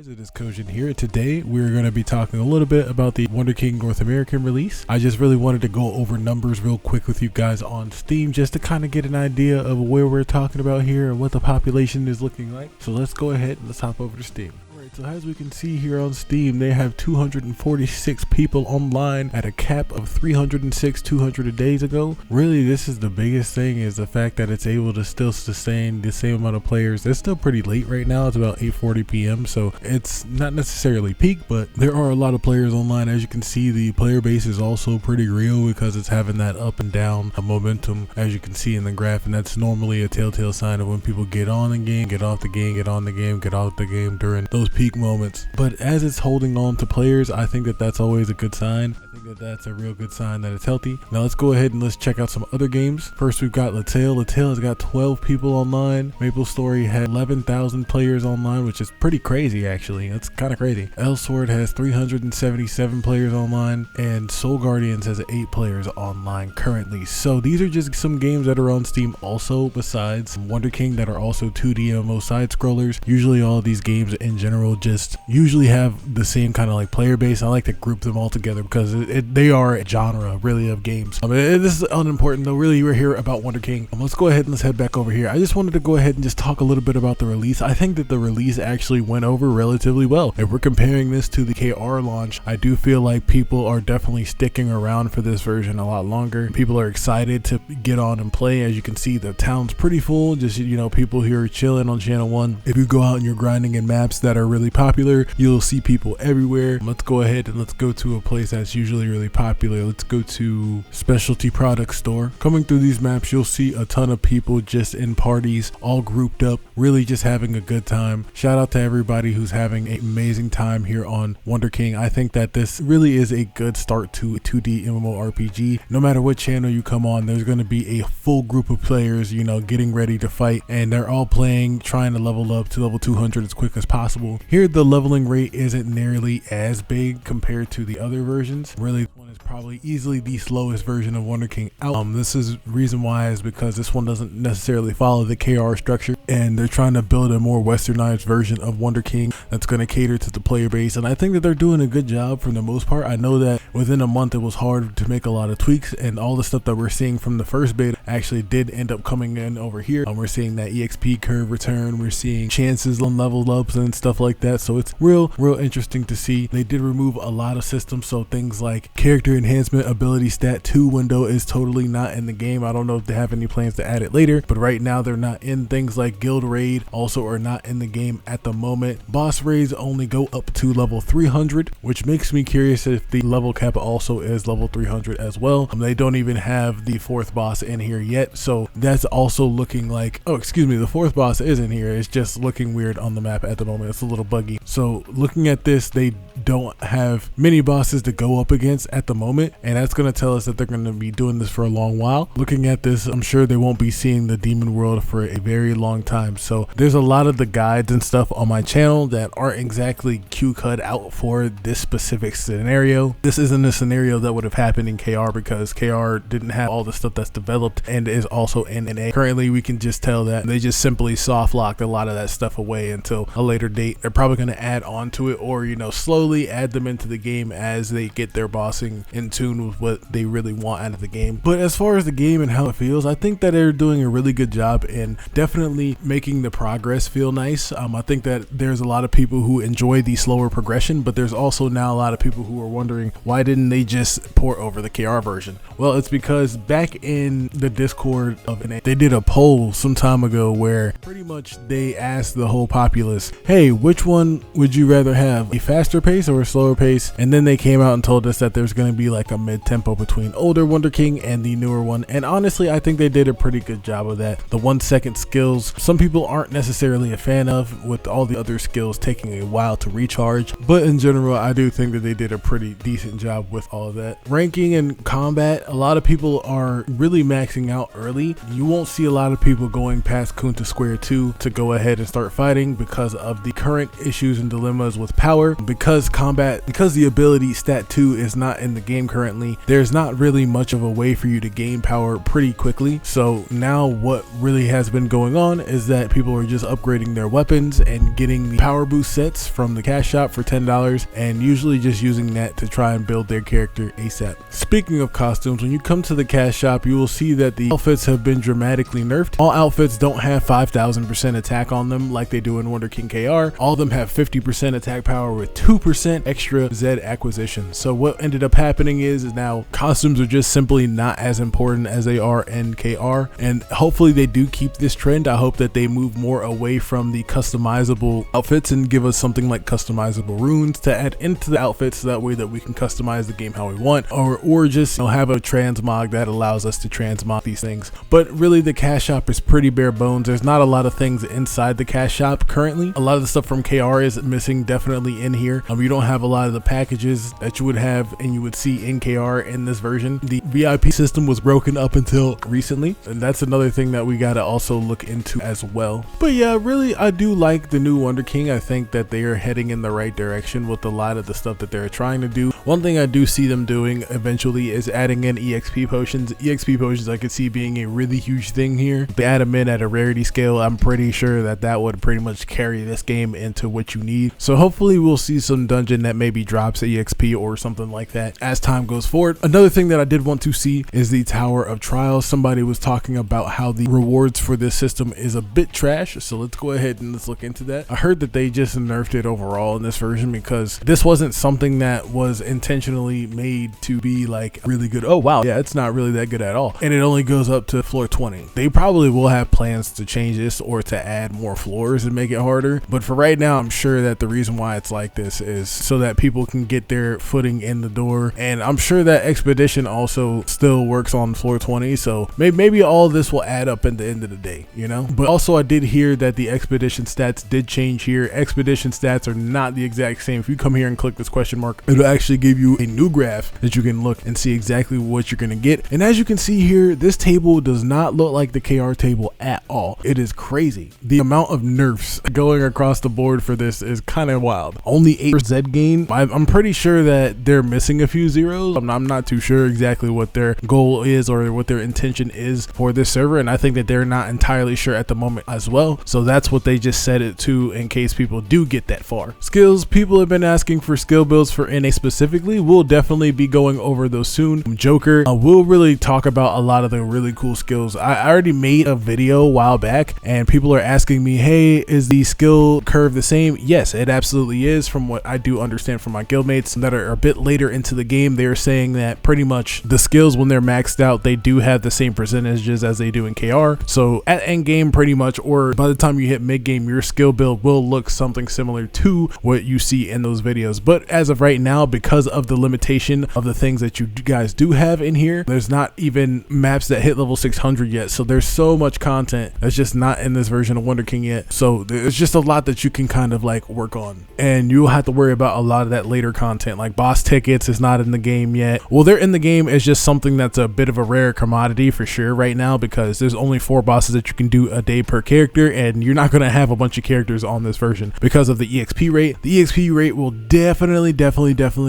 Guys, it is Kojin here. Today we're going to be talking a little bit about the WonderKing North American release. I just really wanted to go over numbers real quick with you guys on Steam just to kind of get an idea of where we're talking about here and what the population is looking like. So let's go ahead and let's hop over to Steam. So as we can see here on Steam, they have 246 people online at a cap of 306 200 days ago. Really, this is the biggest thing, is the fact that it's able to still sustain the same amount of players. It's still pretty late right now. It's about 8:40 p.m. so it's not necessarily peak, but there are a lot of players online. As you can see, the player base is also pretty real because it's having that up and down momentum, as you can see in the graph, and that's normally a telltale sign of when people get on the game, get off the game, get on the game, get off the game during those peak moments. But as it's holding on to players, I think that that's always a good sign. I think that that's a real good sign that it's healthy. Now let's go ahead and let's check out some other games. First, we've got LaTale. LaTale has got 12 people online. MapleStory had 11,000 players online, which is pretty crazy actually. That's kind of crazy. Sword has 377 players online, and Soul Guardians has 8 players online currently. So these are just some games that are on Steam also, besides WonderKing, that are also 2D MMO side scrollers. Usually all of these games in general just usually have the same kind of like player base. I like to group them all together because they are a genre really of games. This is unimportant though. Really, we're here about WonderKing. Let's go ahead and let's head back over here. I just wanted to go ahead and just talk a little bit about the release. I think that the release actually went over relatively well. If we're comparing this to the KR launch, I do feel like people are definitely sticking around for this version a lot longer. People are excited to get on and play. As you can see, the town's pretty full. Just, you know, people here chilling on channel 1. If you go out and you're grinding in maps that are really popular, you'll see people everywhere. Let's go ahead and let's go to a place that's usually really popular. Let's go to Specialty Product Store. Coming through these maps, you'll see a ton of people just in parties, all grouped up, really just having a good time. Shout out to everybody who's having an amazing time here on WonderKing. I think that this really is a good start to a 2D MMORPG. No matter what channel you come on, there's going to be a full group of players, you know, getting ready to fight, and they're all playing, trying to level up to level 200 as quick as possible. Here, the leveling rate isn't nearly as big compared to the other versions. Really, one is probably easily the slowest version of WonderKing out. This is reason why is because this one doesn't necessarily follow the KR structure, and they're trying to build a more westernized version of WonderKing that's going to cater to the player base, and I think that they're doing a good job for the most part. I know that within a month it was hard to make a lot of tweaks, and all the stuff that we're seeing from the first beta actually did end up coming in over here. We're seeing that EXP curve return, we're seeing chances on level ups and stuff like that, so it's real interesting to see. They did remove a lot of systems, so things like character enhancement ability stat 2 window is totally not in the game. I don't know if they have any plans to add it later, but right now they're not in. Things like guild raid also are not in the game at the moment. Boss raids only go up to level 300, which makes me curious if the level cap also is level 300 as well. They don't even have the 4th boss in here yet, so that's also looking like, oh excuse me, the 4th boss is in here. It's just looking weird on the map at the moment. It's a little buggy. So looking at this, they don't have many bosses to go up against at the moment, and that's going to tell us that they're going to be doing this for a long while. Looking at this, I'm sure they won't be seeing the demon world for a very long time. So there's a lot of the guides and stuff on my channel that aren't exactly cue cut out for this specific scenario. This isn't a scenario that would have happened in KR because KR didn't have all the stuff that's developed and is also in NA. Currently, we can just tell that they just simply soft locked a lot of that stuff away until a later date. They're probably going to add on to it, or, you know, slowly add them into the game as they get their bossing in tune with what they really want out of the game. But as far as the game and how it feels, I think that they're doing a really good job in definitely making the progress feel nice. I think that there's a lot of people who enjoy the slower progression, but there's also now a lot of people who are wondering, why didn't they just port over the KR version? Well, it's because back in the Discord of NA, they did a poll some time ago where pretty much they asked the whole populace, hey, which one would you rather have, a faster pace or a slower pace? And then they came out and told us that there's going to be like a mid-tempo between older WonderKing and the newer one, and honestly I think they did a pretty good job of that. The 1-second skills, some people aren't necessarily a fan of, with all the other skills taking a while to recharge, but in general I do think that they did a pretty decent job with all of that. Ranking and combat, a lot of people are really maxing out early. You won't see a lot of people going past Kunta Square 2 to go ahead and start fighting because of the current issues and dilemmas with power. Because the ability stat 2 is not in the game currently, there's not really much of a way for you to gain power pretty quickly. So now what really has been going on is that people are just upgrading their weapons and getting the power boost sets from the cash shop for $10, and usually just using that to try and build their character ASAP. Speaking of costumes, when you come to the cash shop, you will see that the outfits have been dramatically nerfed. All outfits don't have 5,000% attack on them like they do in WonderKing KR. All of them have 50% attack power with 2% extra Z acquisition. So what ended up happening is now costumes are just simply not as important as they are in KR, and hopefully they do keep this trend. I hope that they move more away from the customizable outfits and give us something like customizable runes to add into the outfits, so that way that we can customize the game how we want, or just have a transmog that allows us to transmog these things. But really the cash shop is pretty bare bones. There's not a lot of things inside the cash shop currently. A lot of the stuff from KR is missing definitely in here. You don't have a lot of the packages that you would have and you would see in KR in this version. The VIP system was broken up until recently, and that's another thing that we got to also look into as well. But yeah, really I do like the new WonderKing. I think that they are heading in the right direction with a lot of the stuff that they're trying to do. One thing I do see them doing eventually is adding in EXP potions. EXP potions I could see being a really huge thing here. If they add them in at a rarity scale, I'm pretty sure that that would pretty much carry this game into what you need. So hopefully we'll see some dungeon that maybe drops EXP or something like that as time goes forward. Another thing that I did want to see is the Tower of Trials. Somebody was talking about how the rewards for this system is a bit trash, so let's go ahead and let's look into that. I heard that they just nerfed it overall in this version because this wasn't something that was intentionally made to be like really good. Oh wow, yeah, it's not really that good at all, and it only goes up to floor 20. They probably will have plans to change this or to add more floors and make it harder, but for right now I'm sure that the reason why it's like this is so that people can get their footing in the door, and I'm sure that Expedition also still works on floor 20, so maybe all this will add up at the end of the day, you know. But also I did hear that the Expedition stats did change here. Expedition stats are not the exact same. If you come here and click this question mark, it'll actually give you a new graph that you can look and see exactly what you're gonna get. And as you can see here, this table does not look like the KR table at all. It is crazy. The amount of nerfs going across the board for this is kind of wild. Only 8 Z gain. I'm pretty sure that they're missing a few zeros. I'm not too sure exactly what their goal is or what their intention is for this server, and I think that they're not entirely sure at the moment as well. So that's what they just set it to in case people do get that far. Skills, people have been asking for skill builds for NA specifically. We'll definitely be going over those soon. Joker, we'll really talk about a lot of the really cool skills. I already made a video a while back and people are asking me, hey, is the skill curve the same? Yes, it absolutely is. From what I do understand from my guildmates that are a bit later into the game, they're saying that pretty much the skills when they're maxed out, they do have the same percentages as they do in KR. So at end game pretty much, or by the time you hit mid game, your skill build will look something similar to what you see in those videos. But as of right now, because of the limitation of the things that you guys do have in here, there's not even maps that hit level 600 yet. So there's so much content that's just not in this version of WonderKing yet. So there's just a lot that you can kind of like work on, and you'll have to worry about a lot of that later content. Like boss tickets is not in the game yet. Well, they're in the game. It's just something that's a bit of a rare commodity for sure right now, because there's only 4 bosses that you can do a day per character, and you're not going to have a bunch of characters on this version because of the EXP rate. The EXP rate will definitely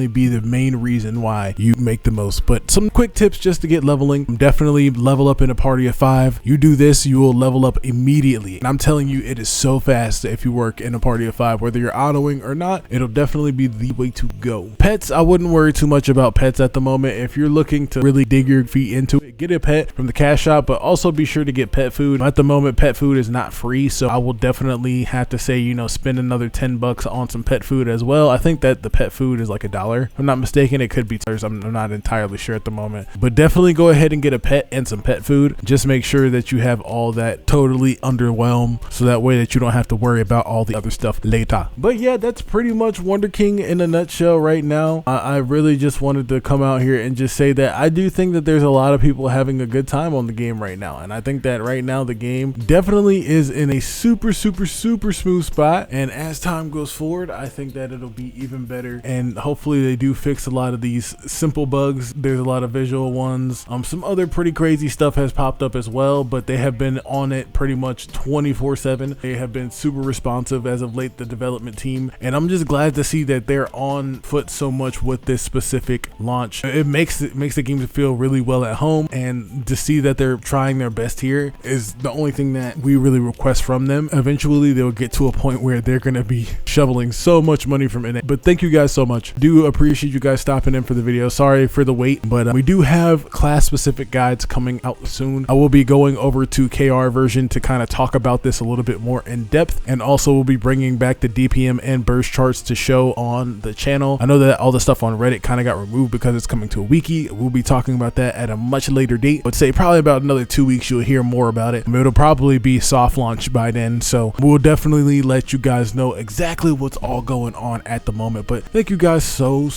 be the main reason why you make the most. But some quick tips just to get leveling: definitely level up in a party of 5. You do this, you will level up immediately, and I'm telling you, it is so fast. If you work in a party of 5, whether you're autoing or not, it'll definitely be the way to go. Pets, I wouldn't worry too much about pets at the moment. If you're looking to really dig your feet into it, get a pet from the cash shop, but also be sure to get pet food. At the moment, pet food is not free, so I will definitely have to say, you know, spend another 10 bucks on some pet food as well. I think that the pet food is like $1. If I'm not mistaken, it could be $2. I'm not entirely sure at the moment, but definitely go ahead and get a pet and some pet food. Just make sure that you have all that totally underwhelmed, so that way that you don't have to worry about all the other stuff later. But yeah, that's pretty much WonderKing in a nutshell right now. I really just wanted to come out here and just say that I do think that there's a lot of people having a good time on the game right now, and I think that right now the game definitely is in a super smooth spot, and as time goes forward, I think that it'll be even better, and hopefully they do fix a lot of these simple bugs. There's a lot of visual ones. Some other pretty crazy stuff has popped up as well, but they have been on it pretty much 24/7. They have been super responsive as of late, the development team, and I'm just glad to see that they're on foot so much with this specific launch. It makes the game feel really well at home, and to see that they're trying their best here is the only thing that content we really request from them. Eventually they'll get to a point where they're going to be shoveling so much money from NA. But thank you guys so much. Do appreciate you guys stopping in for the video. Sorry for the wait, but we do have class specific guides coming out soon. I will be going over to KR version to kind of talk about this a little bit more in depth, and also we'll be bringing back the DPM and burst charts to show on the channel. I know that all the stuff on Reddit kind of got removed because it's coming to a wiki. We'll be talking about that at a much later date. But say probably about another 2 weeks you'll hear more about it. It'll probably be soft launch by then, so we'll definitely let you guys know exactly what's all going on at the moment. But thank you guys so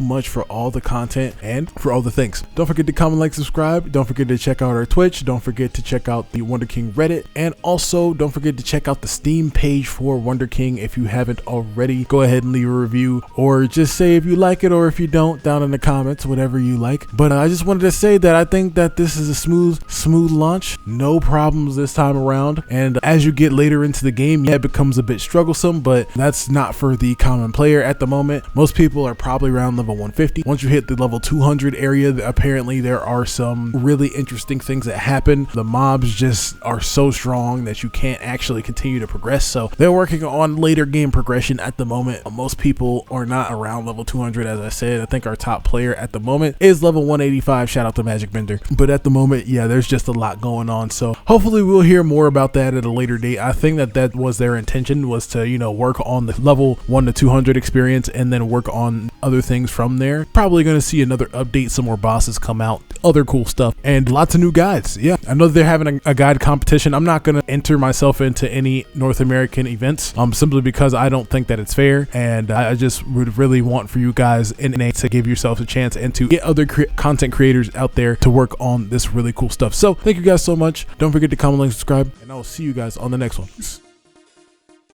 much for all the content and for all the things. Don't forget to comment, like, subscribe. Don't forget to check out our Twitch. Don't forget to check out the WonderKing Reddit, and also don't forget to check out the Steam page for WonderKing if you haven't already. Go ahead and leave a review, or just say if you like it or if you don't down in the comments, whatever you like. But I just wanted to say that I think that this is a smooth launch, no problems this time around. And as you get later into the game, yeah, it becomes a bit strugglesome, but that's not for the common player at the moment. Most people are probably around level 150. Once you hit the level 200 area, apparently there are some really interesting things that happen. The mobs just are so strong that you can't actually continue to progress, so they're working on later game progression at the moment. Most people are not around level 200. As I said, I think our top player at the moment is level 185. Shout out to Magic Bender. But at the moment, yeah, there's just a lot going on, so hopefully we'll hear more about that at a later date. I think that was their intention, was to, you know, work on the level 1 to 200 experience and then work on other things from there. Probably going to see another update, some more bosses come out, other cool stuff, and lots of new guides. Yeah, I know they're having a guide competition. I'm not going to enter myself into any North American events simply because I don't think that it's fair, and I just would really want for you guys in NA to give yourselves a chance and to get other content creators out there to work on this really cool stuff. So thank you guys so much. Don't forget to comment, like, subscribe, and I will see you guys on the next one.